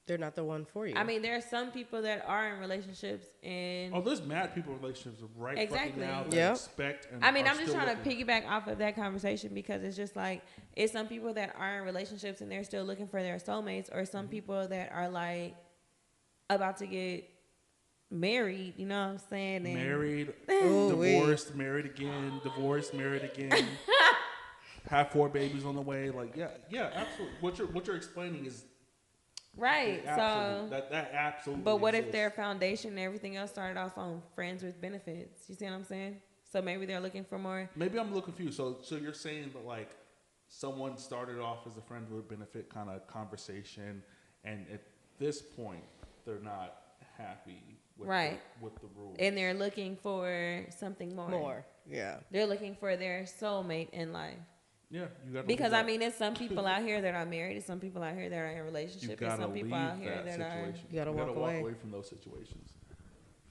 they're not the one for you. I mean, there are some people that are in relationships and Oh, there's mad people in relationships right Exactly. fucking now that Yep. expect and I mean, are I'm just still trying looking. to piggyback off of that conversation because it's just like it's some people that are in relationships and they're still looking for their soulmates, or some people that are like about to get married. You know what I'm saying? And Married, Ooh, divorced, married again, divorced, married again. Have 4 babies on the way. Like, yeah, absolutely. What you're explaining is right. absolute. So, That absolutely. but what if exists. their foundation and everything else started off on friends with benefits? You see what I'm saying? So maybe they're looking for more. Maybe I'm a little confused. So you're saying that like someone started off as a friend with benefit kind of conversation, and at this point they're not happy with Right. with the rules. And they're looking for something more. More. Yeah. They're looking for their soulmate in life. Yeah, you got to Because I mean, there's some people out here that are married, there's some people out here that are in a you relationship, got and to some leave people out here that that are. situation. You gotta walk walk away. from those situations.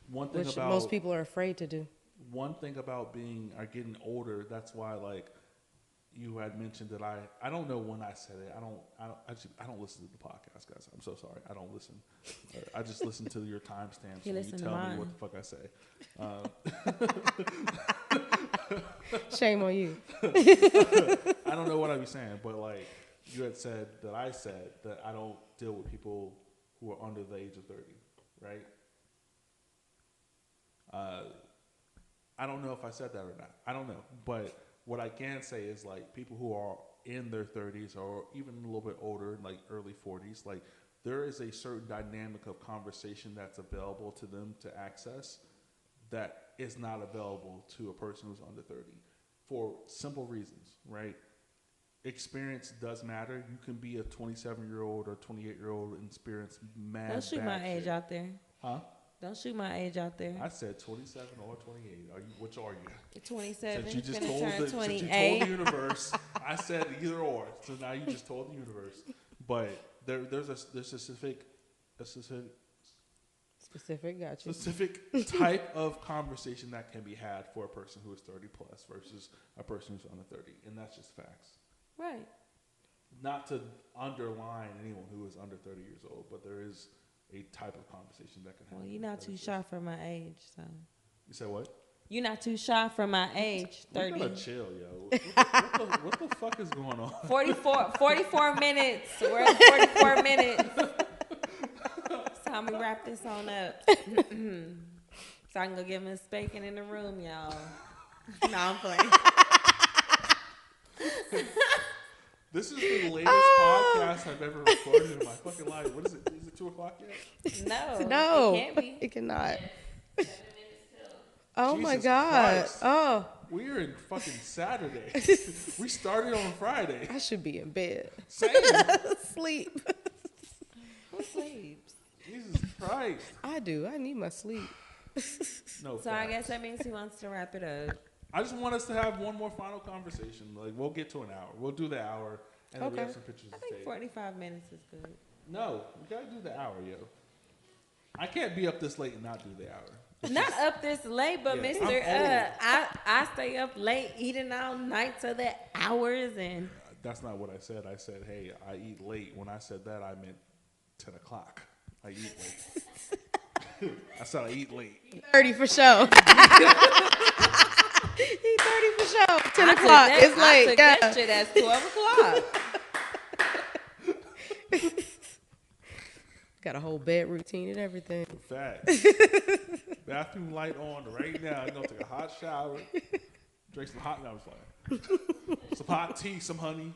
One thing Which about most people are afraid to do. one thing about being or getting older, that's why like you had mentioned that I don't know when I said it. I don't listen to the podcast, guys. I'm so sorry. I don't listen. I just listen to your timestamps He when you listened to tell me mine. what the fuck I say. Shame on you. I don't know what I be saying, but like you had said that I said that I don't deal with people who are under the age of 30, right? I don't know if I said that or not. I don't know. But what I can say is like people who are in their 30s or even a little bit older, like early 40s, like there is a certain dynamic of conversation that's available to them to access that is not available to a person who's under 30 for simple reasons, right? Experience does matter. You can be a 27-year-old or 28-year-old and experience mad Don't shoot bad my age shit. out there. Huh? Don't shoot my age out there. I said 27 or 28. Which are you? 27. Since you just finna told turn since you 28. told the universe, I said either or. So now you just told the universe. But there's a specific type of conversation that can be had for a person who is 30 plus versus a person who's under 30, and that's just facts. Right. Not to underline anyone who is under 30 years old, but there is a type of conversation that can happen. Well, you're not too shy for my age, so. You said what? You're not too shy for my age, 30. We gotta chill, yo. What the fuck is going on? 44 minutes. We're at 44 minutes. It's time we wrap this on up. So I can go get Miss Bacon in the room, y'all. No, I'm playing. This is the latest podcast I've ever recorded in my fucking life. What is it? Is it 2 o'clock yet? No, it can't be. It cannot. 7 minutes till. Oh Jesus my God. Christ. Oh, We're in fucking Saturday. We started on Friday. I should be in bed. Same. Sleep. Who sleeps? Jesus Christ. I do. I need my sleep. No. So I facts. guess that means he wants to wrap it up. I just want us to have one more final conversation. Like we'll get to an hour. We'll do the hour, and then we have Okay. some pictures I to think take. 45 minutes is good. No, we gotta do the hour, yo. I can't be up this late and not do the hour. Not up this late, but Yeah, Mr. I'm old. I stay up late eating all night to the hours and That's not what I said. I said, hey, I eat late. When I said that, I meant 10 o'clock. I eat late. I said I eat late. 30 for sure. He 30 for sure. 10 I o'clock. took that, It's I late. took Yeah. that shit as 12 o'clock. Got a whole bed routine and everything. Facts. Bathroom light on right now. I'm gonna take a hot shower, drink some hot. No, I'm fine. Some hot tea, some honey.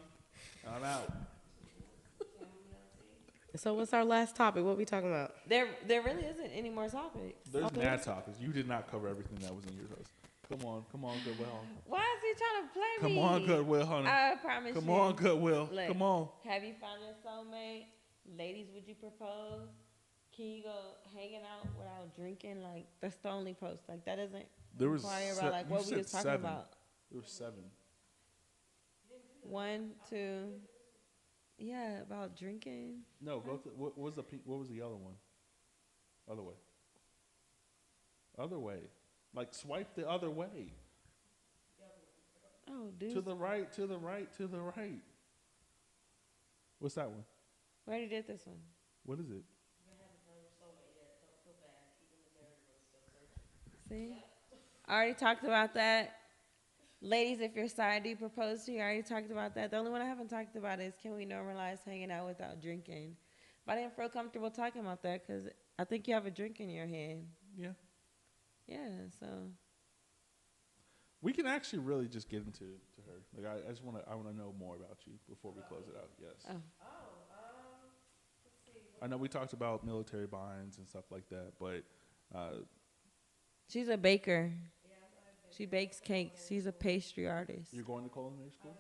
I'm out. So what's our last topic? What we talking about? There really isn't any more topics. There's mad topics. You did not cover everything that was in your list. Come on, Goodwill. Why is he trying to play me? Come on, Goodwill, honey. I promise Come you. on, Goodwill. Look, Come on. Have you found your soulmate? Ladies, would you propose? Can you go hanging out without drinking? Like, that's the only post. Like, that doesn't There was inquire se- about, like, you what we said was talking 7. about. There were 7. 1, 2. Yeah, about drinking. No, go to what was the pink, what was the other one? Other way. Other way. Like swipe the other way. Oh, dude. To the right, to the right, to the right. What's that one? We already did this one. What is it? See? I already talked about that. Ladies, if your side D proposed to you, I already talked about that. The only one I haven't talked about is can we normalize hanging out without drinking? But I didn't feel comfortable talking about that because I think you have a drink in your hand. Yeah. Yeah, so. We can actually really just get into her. Like I just want to know more about you before we close it out. Yes. Oh. I know we talked about military binds and stuff like that, but She's a baker. She bakes cakes. She's a pastry artist. you're going to culinary school?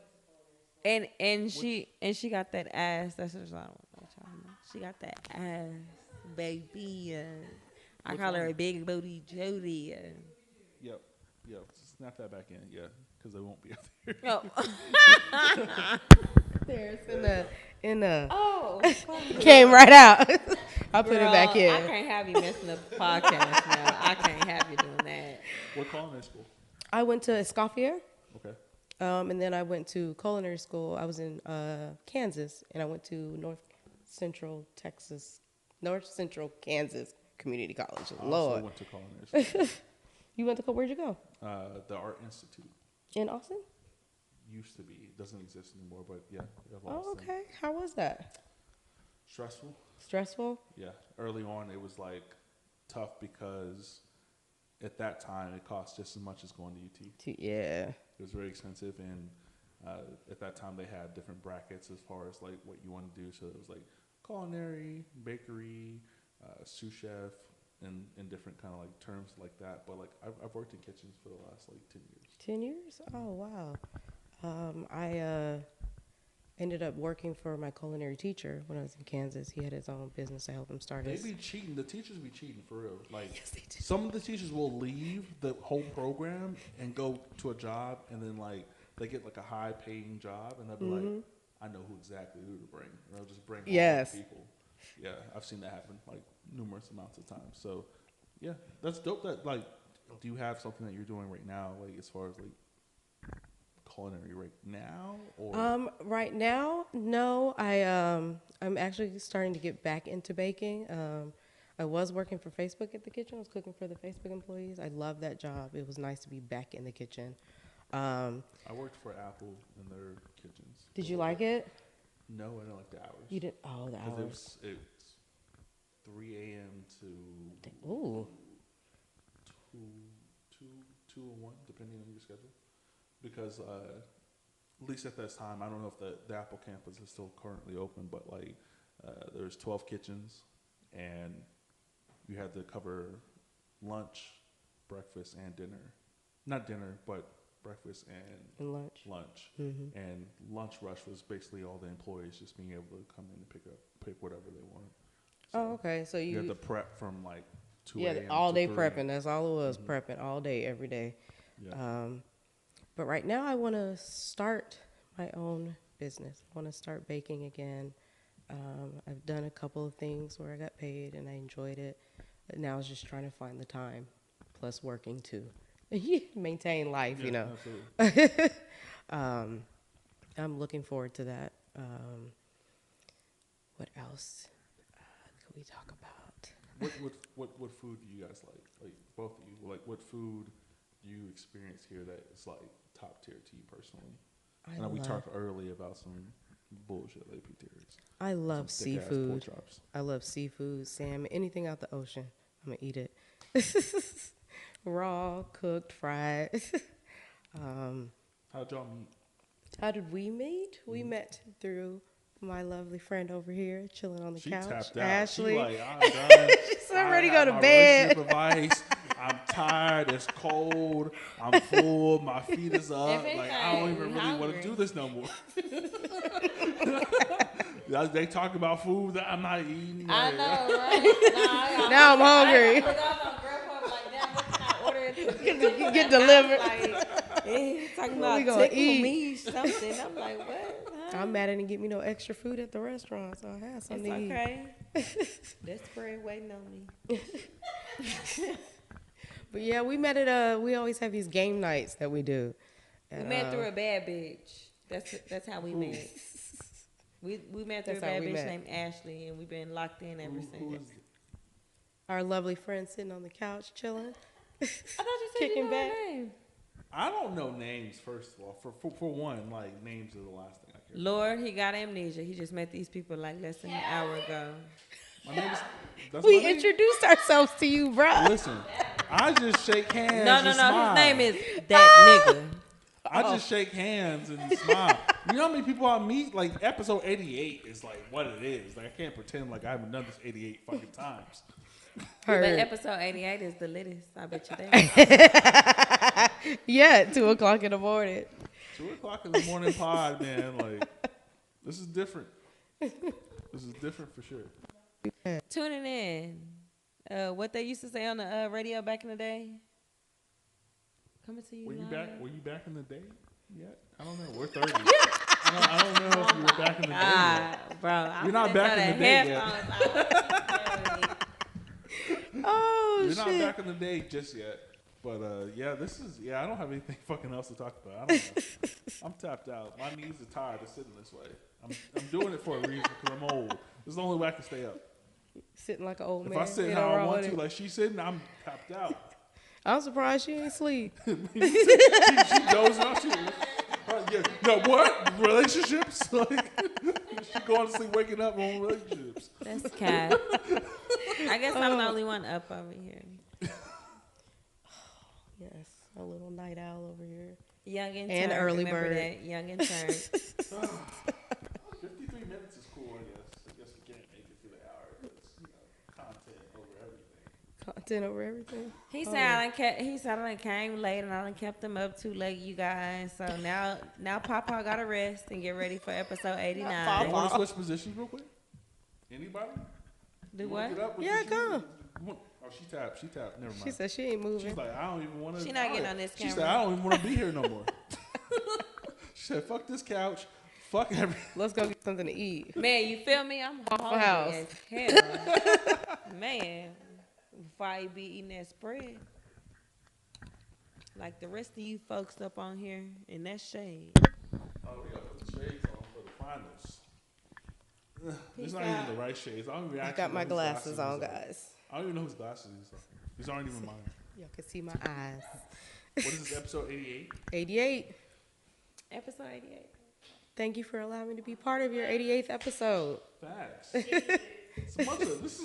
And she got that ass. That's what I don't know. She got that ass, baby. I call her a big booty Jody. Yep. Snap that back in. Yeah, because they won't be up there. Oh. There's in the Oh. came right out. I put it Girl, back in. I can't have you messing up the podcast now. I can't have you doing that. What culinary school? I went to Escoffier, Okay. and then I went to culinary school. I was in Kansas, and I went to North Central Kansas Community College. I also Lord, went to culinary school. you went to where'd you go? The Art Institute. In Austin? Used to be. It doesn't exist anymore, but yeah. Oh, okay. How was that? Stressful. Stressful? Yeah. Early on, it was like tough because at that time it cost just as much as going to UT. Yeah. It was very expensive, and at that time they had different brackets as far as like what you want to do. So it was like culinary, bakery, sous chef, and different kind of like terms like that. But like I've worked in kitchens for the last like 10 years. 10 years? Oh, wow. I ended up working for my culinary teacher when I was in Kansas. He had his own business. I helped him start They his. be cheating. The teachers be cheating for real. Like Yes, they do. some of the teachers will leave the whole program and go to a job, and then like they get like a high paying job, and they'll be like, I know who to bring. And they'll just bring all Yes. the people. Yeah, I've seen that happen like numerous amounts of times. So yeah, that's dope. That like, do you have something that you're doing right now, like as far as like culinary right now, or Right now, no. I'm actually starting to get back into baking. I was working for Facebook at the kitchen. I was cooking for the Facebook employees. I love that job. It was nice to be back in the kitchen. I worked for Apple in their kitchens. Did you like it? No, I didn't like the hours. You didn't? Oh, the 'Cause hours. It's 3 a.m. to Ooh. 2 or 1, depending on your schedule. Because at least at this time, I don't know if the Apple campus is still currently open, but like there's 12 kitchens, and you had to cover lunch, breakfast, and dinner. Not dinner, but breakfast and lunch. And lunch rush was basically all the employees just being able to come in and pick whatever they wanted. So Oh, okay. So you had you to prep from like 2 yeah, a.m. all to day 3. prepping. That's all it was, prepping all day, every day. Yeah. But right now, I want to start my own business. I want to start baking again. I've done a couple of things where I got paid and I enjoyed it. But now it's just trying to find the time, plus working to maintain life, Yeah, you know. Absolutely. I'm looking forward to that. What else could we talk about? What food do you guys like? Like both of you, like what food do you experience here that is like top tier to you personally? I know we talked early about some bullshit like pizzeria. I love Some thick-ass pork seafood. chops. I love seafood, salmon, anything out the ocean. I'm gonna eat it. Raw, cooked, fried. How'd y'all meet? How did we meet? We met through my lovely friend over here, chilling on the She couch. tapped out. Ashley. She like, I'm done. She's ready to I go to have my bed. relationship advice. I'm tired. It's cold. I'm full. My feet is up. If Like I don't anything, even really want to hungry. do this no more. They talk about food that I'm not eating. I like- know, right? Now I'm hungry. I look up on Grubhub like, damn, what can I order? You get delivered. Like, talking What we about gonna tickle eat? me something. I'm like, what? Huh? I'm mad I didn't get me no extra food at the restaurant, so I had It's something to eat. okay. That spread waiting on me. But yeah, we met at we always have these game nights that we do. We And, met through a bad bitch. That's how we met. We met through That's a how bad we bitch met. named Ashley, and we've been locked in ever Who since. is our lovely friend sitting on the couch chilling. I thought you said Kicking you know her back. name. I don't know names, first of all. For one, like, names are the last thing I care. Lord, he got amnesia. He just met these people like less than an hour ago. My name is. That's We my name? introduced ourselves to you, bro. Listen, I just shake hands. No. and smile. His name is that nigga. I just shake hands and smile. You know how many people I meet? Like, episode 88 is like what it is. Like, I can't pretend like I haven't done this 88 fucking times. But Heard. episode 88 is the littest. I bet you that. Yeah, 2:00 in the morning. 2:00 in the morning pod, man. Like, this is different. This is different for sure. Tuning in. What they used to say on the radio back in the day. Coming to you. Were you live. back? Were you back in the day yet? I don't know. We're 30. I don't know if you were back in the day yet. Bro, You're not back in the day yet. Oh, You're shit. not back in the day just yet. But yeah, this is I don't have anything fucking else to talk about. I don't know. I'm tapped out. My knees are tired of sitting this way. I'm doing it for a reason because I'm old. This is the only way I can stay up. Sitting like an old If man. I sit Ain't how no I wrong want with to, it. like she's sitting, I'm tapped out. I'm surprised she ain't sleep. she dozing off. No, what? Relationships? Like, she going to sleep, waking up on relationships. That's cat. I guess I'm the only one up over here. Yes, a little night owl over here. Young and And turned. early Remember bird. that? Young and turned. 53 minutes is cool, I guess. I guess we can't make it through the hour. It's, content over everything. Content over everything. He said I done came late and I done kept them up too late, you guys. So now Papa got to rest and get ready for episode 89. Papa. You want to switch positions real quick? Anybody? Do You wanna what? get up? Yeah, You come. want- Oh, she tapped. Never mind. She said she ain't moving. She's like, I don't even want to. She not getting on this She camera. said, I don't even want to be here no more. She said, fuck this couch. Fuck everything. Let's go get something to eat. Man, you feel me? I'm hungry house. as hell. Man, before I be eating that spread. Like the rest of you folks up on here in that shade. Oh, we got to put the shades on for the finals. These Peace not out. even the right shades. I don't even I actually got know my whose glasses on, these are. guys. I don't even know whose glasses these are. These aren't even mine. Y'all can see my eyes. What is this, episode 88? 88. Episode 88. Thank you for allowing me to be part of your 88th episode. Facts. It's a bunch of, this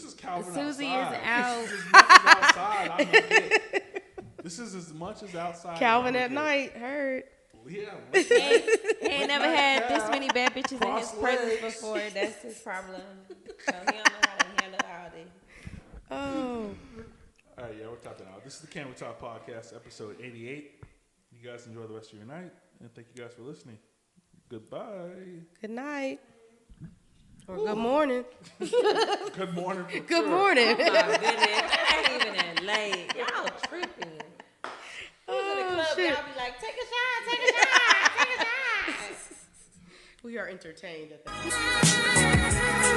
is Calvin Susie outside. is out. This is as much as outside I'm gonna get. This is as much as outside. Calvin I'm at gonna night, heard. get. Yeah. He ain't never had this many bad bitches in his Cross presence legs. before. That's his problem. So he don't know how to handle all this. Oh. All right, yeah, we're tapping out. This is the Can We Talk Podcast, episode 88. You guys enjoy the rest of your night, and thank you guys for listening. Goodbye. Good night. Or good morning. Good morning. For Good sure. morning. Oh my goodness. It ain't even that late. Y'all tripping. Who's in the club? shit. Y'all be like, take a shot, take a shot, take a shot. We are entertained at that.